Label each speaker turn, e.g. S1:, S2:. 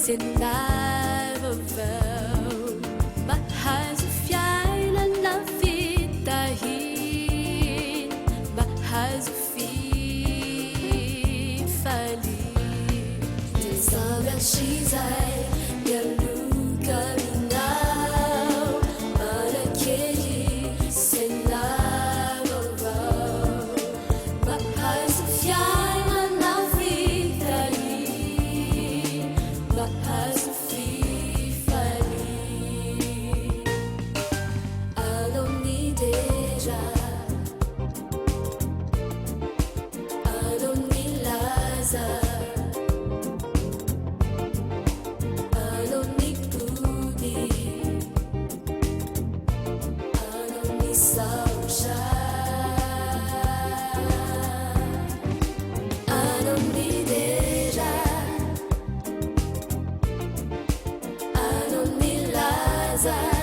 S1: Xin ai vào vào mắt hai giọt phai lên lá phi ta hin mắt hai giọt phi phai đi từ xa bên chỉ dài nhận luka nào mà đã kể xin ai vào vào mắt hai giọt phai lên lá phi ta hin mắt hai giọt phi phai đi non mi deja non mi laza non mi pudi non mi saucha non mi deja non mi laza